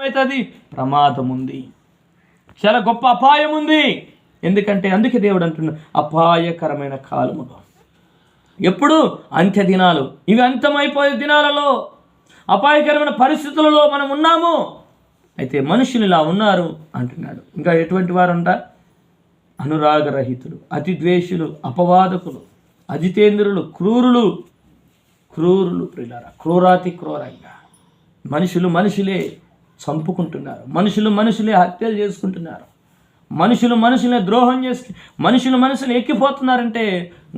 ఏమవుతుంది? ప్రమాదం ఉంది, చాలా గొప్ప అపాయం ఉంది. ఎందుకంటే అందుకే దేవుడు అంటున్నాడు, అపాయకరమైన కాలములో. ఎప్పుడు? అంత్య దినాలు. ఇవి అంతమైపోయే దినాలలో, అపాయకరమైన పరిస్థితులలో మనం ఉన్నాము. అయితే మనుషులు ఇలా ఉన్నారు అంటున్నాడు. ఇంకా ఎటువంటి వారు అంట? అనురాగరహితులు, అతి ద్వేషులు, అపవాదకులు, అజితేంద్రులు, క్రూరులు ప్రియులారా, క్రూరాతి క్రూరంగా మనుషులే చంపుకుంటున్నారు, మనుషులే హత్యలు చేసుకుంటున్నారు, మనుషులే ద్రోహం చేసి మనుషులు ఎక్కిపోతున్నారంటే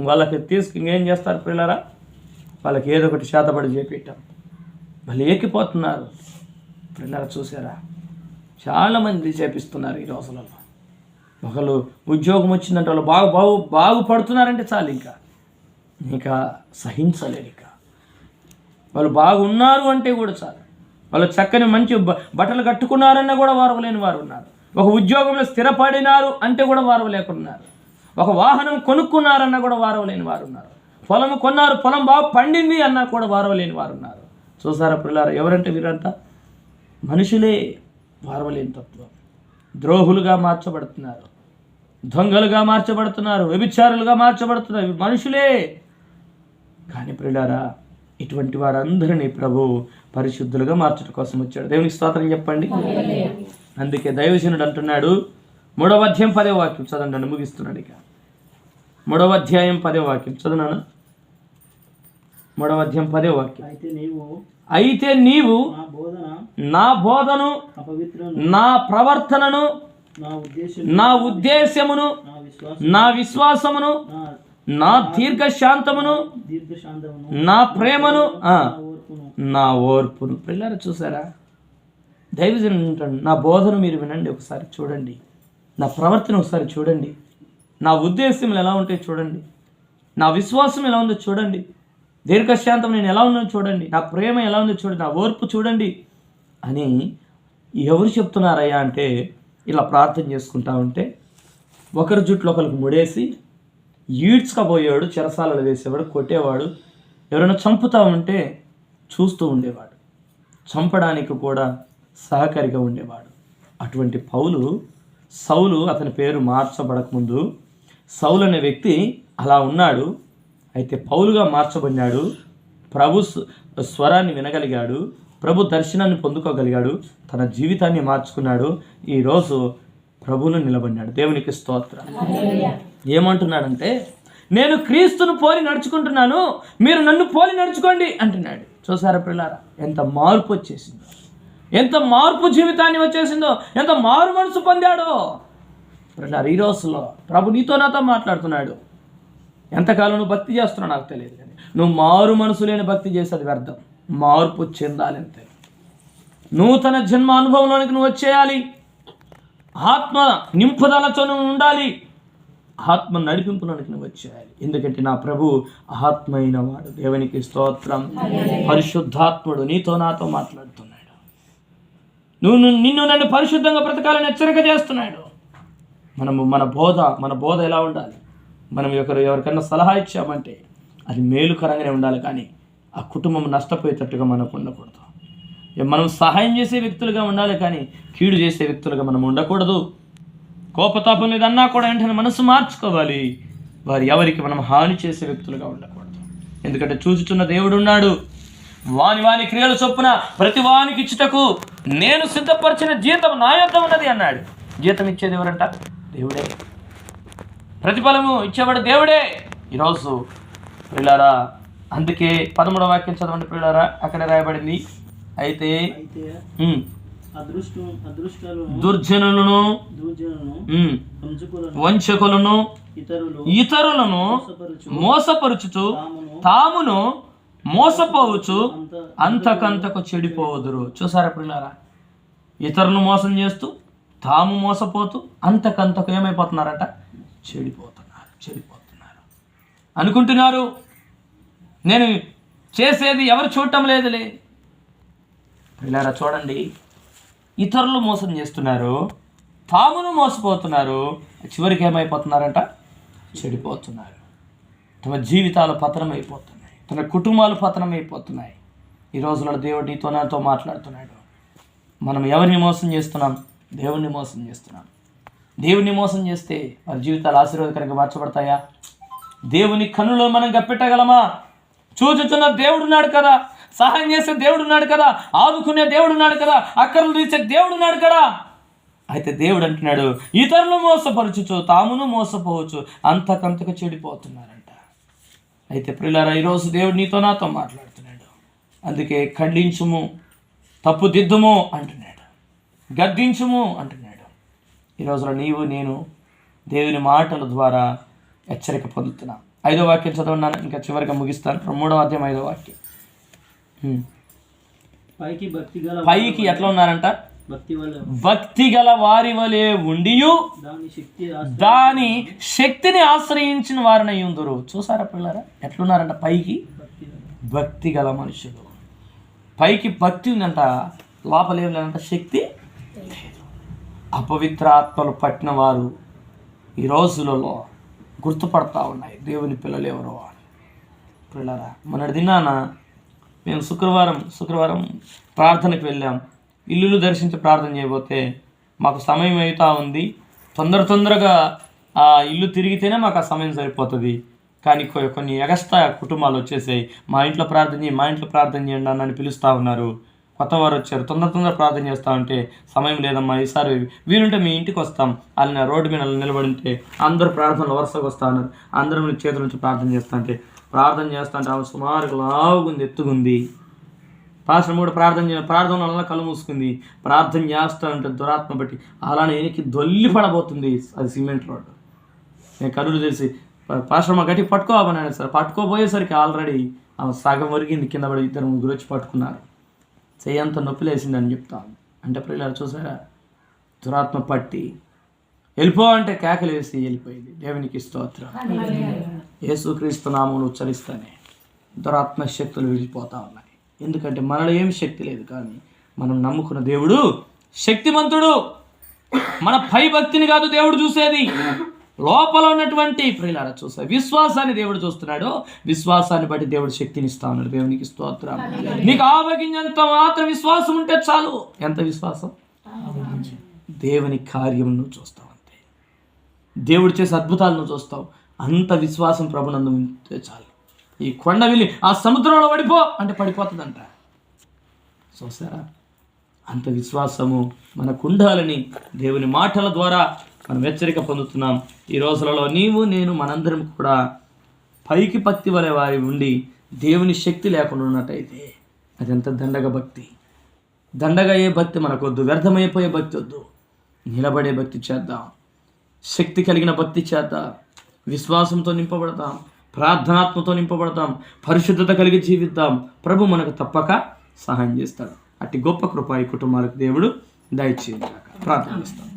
వాళ్ళకి ఇంకేం చేస్తారు ప్రియులారా? వాళ్ళకి ఏదో ఒకటి శాతపడి చేపెట్టాం, వాళ్ళు ఎక్కిపోతున్నారు ప్రియులారా. చూసారా, చాలామంది చేపిస్తున్నారు ఈ రోజులలో. ఒకళ్ళు ఉద్యోగం వచ్చిందంటే వాళ్ళు బాగుపడుతున్నారంటే చాలు, ఇంకా సహించలేరు. వాళ్ళు బాగున్నారు అంటే కూడా చాలు, వాళ్ళు చక్కని మంచి బట్టలు కట్టుకున్నారన్నా కూడా వారవలేని వారు ఉన్నారు. ఒక ఉద్యోగంలో స్థిరపడినారు అంటే కూడా వారవలేకున్నారు. ఒక వాహనం కొనుక్కున్నారన్నా కూడా వారవలేని వారు ఉన్నారు. పొలం కొన్నారు, పొలం బాగా పండింది అన్నా కూడా వారవలేని వారు ఉన్నారు. చూసారా పిల్లారా, ఎవరంటే వీరంతా మనుషులే. వారవలేని తత్వం, ద్రోహులుగా మార్చబడుతున్నారు, దొంగలుగా మార్చబడుతున్నారు, వ్యభిచారులుగా మార్చబడుతున్నారు, మనుషులే. కానీ ప్రియులారా, ఇటువంటి వారందరినీ ప్రభు పరిశుద్ధులుగా మార్చడం కోసం వచ్చాడు. దేవునికి స్తోత్రం చెప్పండి. అందుకే దైవజనుడు అంటున్నాడు, 3వ అధ్యాయం 10వ వాక్యం చదవండి, ముగిస్తున్నాడు. ఇక 3వ అధ్యాయం 10వ వాక్యం చదువునాను. 3వ అధ్యాయం 10వ వాక్యం. అయితే నీవు నా బోధను, నా ప్రవర్తనను, నా ఉద్దేశమును, నా విశ్వాసమును, నా దీర్ఘశాంతమును, నా ప్రేమను, నా ఓర్పును. పిల్లలు చూసారా, దైవజనుడు అంటాడు, నా బోధన మీరు వినండి, ఒకసారి చూడండి, నా ప్రవర్తన ఒకసారి చూడండి, నా ఉద్దేశములు ఎలా ఉంటాయో చూడండి, నా విశ్వాసం ఎలా ఉందో చూడండి, దీర్ఘశాంతం నేను ఎలా ఉన్నానో చూడండి, నా ప్రేమ ఎలా ఉందో చూడండి, నా ఓర్పు చూడండి అని ఎవరు చెప్తున్నారయ్యా అంటే, ఇలా ప్రార్థన చేసుకుంటా ఉంటే ఒకరి జుట్లు ఒకరికి ముడేసి ఈడ్చుకపోయేవాడు, చెరసాలలో వేసేవాడు, కొట్టేవాడు, ఎవరైనా చంపుతా ఉంటే చూస్తూ ఉండేవాడు, చంపడానికి కూడా సహకారిగా ఉండేవాడు. అటువంటి సౌలు అతని పేరు మార్చబడకముందు సౌలు అనే వ్యక్తి అలా ఉన్నాడు. అయితే పౌలుగా మార్చబడినాడు, ప్రభు స్వరాన్ని వినగలిగాడు, ప్రభు దర్శనాన్ని పొందుకోగలిగాడు, తన జీవితాన్ని మార్చుకున్నాడు. ఈరోజు ప్రభువును నిలబడినాడు. దేవునికి స్తోత్రం. ఏమంటున్నాడంటే, నేను క్రీస్తును పోలి నడుచుకుంటున్నాను, మీరు నన్ను పోలి నడుచుకోండి అంటున్నాడు. చూసారా పిల్లారా, ఎంత మార్పు వచ్చేసిందో, ఎంత మార్పు జీవితాన్ని వచ్చేసిందో, ఎంత మారు మనసు పొందాడో పిల్లారా. ఈ రోజులో ప్రభు నీతో నాతో మాట్లాడుతున్నాడు. ఎంతకాలం నువ్వు భక్తి చేస్తున్నావు నాకు తెలియదు, కానీ నువ్వు మారు మనసు లేని భక్తి చేసేది వ్యర్థం. మార్పు చెందాలంతే, నూతన జన్మ అనుభవంలోనికి నువ్వు వచ్చేయాలి, ఆత్మ నింపుదలతో నువ్వు ఉండాలి, ఆత్మ నడిపింపులోనికి నువ్వు వచ్చేయాలి. ఎందుకంటే నా ప్రభు ఆత్మ అయిన వాడు. దేవునికి స్తోత్రం. పరిశుద్ధాత్ముడు నీతో నాతో మాట్లాడుతున్నాడు. నిన్ను నన్ను పరిశుద్ధంగా బ్రతకాలని హెచ్చరిక చేస్తున్నాడు. మన బోధ ఎలా ఉండాలి? మనం ఎవరికన్నా సలహా ఇచ్చామంటే అది మేలుకరంగానే ఉండాలి, కానీ ఆ కుటుంబం నష్టపోయేటట్టుగా మనకు ఉండకూడదు. మనం సహాయం చేసే వ్యక్తులుగా ఉండాలి, కానీ కీడు చేసే వ్యక్తులుగా మనం ఉండకూడదు. కోపతాపం లేదన్నా కూడా వెంటనే మనసు మార్చుకోవాలి. ఎవరికి మనం హాని చేసే వ్యక్తులుగా ఉండకూడదు. ఎందుకంటే చూచుచున్న దేవుడు ఉన్నాడు. వాని క్రియల చొప్పున ప్రతి వానికి ఇచ్చుటకు నేను సిద్ధపరిచిన జీతం నా యొద్ద ఉన్నది అన్నాడు. జీతం ఇచ్చేది ఎవరంట? దేవుడే. ప్రతిఫలము ఇచ్చేవాడు దేవుడే. ఈరోజు పిల్లారా, అందుకే 13వ వాక్యం చదవండి పిల్లారా, అక్కడ రాయబడింది, అయితే దుర్జనులను, వంచకులను, ఇతరులను మోసపరుచుచు తామును మోసపోవచ్చు అంతకంతకు చెడిపోవదురు. చూసారా పిల్లారా, ఇతరులను మోసం చేస్తూ తాము మోసపోతూ అంతకంతకు ఏమైపోతున్నారట? చెడిపోతున్నారు. అనుకుంటున్నారు నేను చేసేది ఎవరు చూడటం లేదులే. పిల్లారా చూడండి, ఇతరులు మోసం చేస్తున్నారు, తామును మోసపోతున్నారు, చివరికి ఏమైపోతున్నారంట? చెడిపోతున్నారు. తమ జీవితాలు పతనమైపోతున్నాయి, తన కుటుంబాలు పతనమైపోతున్నాయి. ఈ రోజుల్లో దేవుడు నీతో నాతో మాట్లాడుతున్నాడు. మనం ఎవరిని మోసం చేస్తున్నాం? దేవుణ్ణి మోసం చేస్తున్నాం. దేవుణ్ణి మోసం చేస్తే వారి జీవితాలు ఆశీర్వాదకరంగా మార్చబడతాయా? దేవుని కన్నులో మనం గప్పెట్టగలమా? చూచుచున్న దేవుడున్నాడు కదా, సహాయం చేసే దేవుడున్నాడు కదా, ఆదుకునే దేవుడున్నాడు కదా, అక్కర్లు తీర్చే దేవుడున్నాడు కదా. అయితే దేవుడు అంటున్నాడు, ఇతరులు మోసపరచుచు తామును మోసపోవచ్చు, అంతకంతకు చెడిపోతున్నారంట. అయితే ప్రియులారా, ఈరోజు దేవుడు నీతో నాతో మాట్లాడుతున్నాడు. అందుకే ఖండించుము, తప్పుదిద్దుము అంటున్నాడు, గద్దించుము అంటున్నాడు. ఈ రోజున నీవు నేను దేవుని మాటల ద్వారా హెచ్చరిక పొందుతున్నాం. 5వ వాక్యం చదవన్నాను, ఇంకా చివరిగా ముగిస్తాను. 3వ అధ్యాయం 5వ వాక్యం. పైకి ఎట్లా ఉన్నారంట? భక్తి గల వారి వలె ఉండియు దాని శక్తిని ఆశ్రయించిన వారిని ఉందరు. చూసారా పిల్లరా ఎట్లున్నారంట? పైకి భక్తి గల మనుషులు. పైకి భక్తి ఉందంట, లోపల ఏం లేదంట, శక్తి లేదు. అపవిత్రాత్మలు పట్టిన వారు ఈ రోజులలో గుర్తుపడతా ఉన్నాయి దేవుని పిల్లలు ఎవరో అని. పిల్లరా, మొన్నటి దినాన మేము శుక్రవారం ప్రార్థనకు వెళ్ళాం. ఇల్లులు దర్శించి ప్రార్థన చేయబోతే మాకు సమయం అవుతా ఉంది. తొందరగా ఆ ఇల్లు తిరిగితేనే మాకు ఆ సమయం సరిపోతుంది. కానీ కొన్ని ఎగస్ట్రా కుటుంబాలు వచ్చేసాయి. మా ఇంట్లో ప్రార్థన చేయండి అని పిలుస్తూ ఉన్నారు. కొత్త వారు వచ్చారు, తొందర ప్రార్థన చేస్తూ ఉంటే సమయం లేదమ్మా, ఈసారి వీలుంటే మీ ఇంటికి వస్తాం. వాళ్ళని రోడ్డు మీద నిలబడి ఉంటే అందరూ ప్రార్థనలు వరుసగా వస్తూ ఉన్నారు. అందరూ చేతుల నుంచి ప్రార్థన చేస్తుంటే ఆమె సుమారుగా లావుగుంది, ఎత్తుగుంది. పాస్టర్ కూడా ప్రార్థన వల్ల కళ్ళు మూసుకుంది. ప్రార్థన చేస్తూ ఉంటే దురాత్మ బట్టి అలానే ఎనికి దొల్లి పడబోతుంది. అది సిమెంట్ రోడ్డు. నేను కళ్ళు తెలిసి పాస్టర్ మా గట్టి పట్టుకోవన్నాడు సార్. పట్టుకోబోయేసరికి ఆల్రెడీ ఆమె సగం వరిగింది, కింద పడి 2-3 వచ్చి పట్టుకున్నారు. చెయ్యంత నొప్పి లేసిందని చెప్తాను. అంటే పిల్లలు చూసారా, దురాత్మ పట్టి వెళ్ళిపో అంటే కేకలు వేసి వెళ్ళిపోయింది. దేవునికి స్తోత్రం. యేసుక్రీస్తు నామమును ఉచ్చరిస్తానే దురాత్మ శక్తులు విడిపోతూ ఉన్నాయి. ఎందుకంటే మనలో ఏమి శక్తి లేదు, కానీ మనం నమ్ముకున్న దేవుడు శక్తిమంతుడు. మన పై భక్తిని కాదు దేవుడు చూసేది, లోపల ఉన్నటువంటి ప్రియులారా చూసే విశ్వాసాన్ని దేవుడు చూస్తున్నాడు. విశ్వాసాన్ని బట్టి దేవుడు శక్తిని ఇస్తా ఉన్నాడు. దేవునికి స్తోత్రం. నీకు ఆవగింజంత మాత్రం విశ్వాసం ఉంటే చాలు. ఎంత విశ్వాసం? దేవుని కార్యం నువ్వు చూస్తావు అంతే. దేవుడు చేసే అద్భుతాలను చూస్తావు. అంత విశ్వాసం ప్రభునందు ఉంటే చాలు. ఈ కొండ వెళ్ళి ఆ సముద్రంలో పడిపో అంటే పడిపోతుందంట. చూసారా, అంత విశ్వాసము మనకు ఉండాలని దేవుని మాటల ద్వారా మనం హెచ్చరిక పొందుతున్నాం. ఈ రోజులలో నీవు నేను మనందరం కూడా పైకి భక్తి వలె వారి ఉండి దేవుని శక్తి లేకుండా ఉన్నట్టయితే అది ఎంత దండగ భక్తి. దండగా అయ్యే భక్తి మనకొద్దు, వ్యర్థమైపోయే భక్తి వద్దు. నిలబడే భక్తి చేద్దాం, శక్తి కలిగిన భక్తి చేద్దాం, విశ్వాసంతో నింపబడతాం, ప్రార్థనాత్మతో నింపబడతాం, పరిశుద్ధత కలిగి జీవిద్దాం. ప్రభు మనకు తప్పక సహాయం చేస్తాడు. అట్టి గొప్ప కృప ఈ కుటుంబాలకు దేవుడు దయచేయగాక. ప్రార్థన చేస్తాం.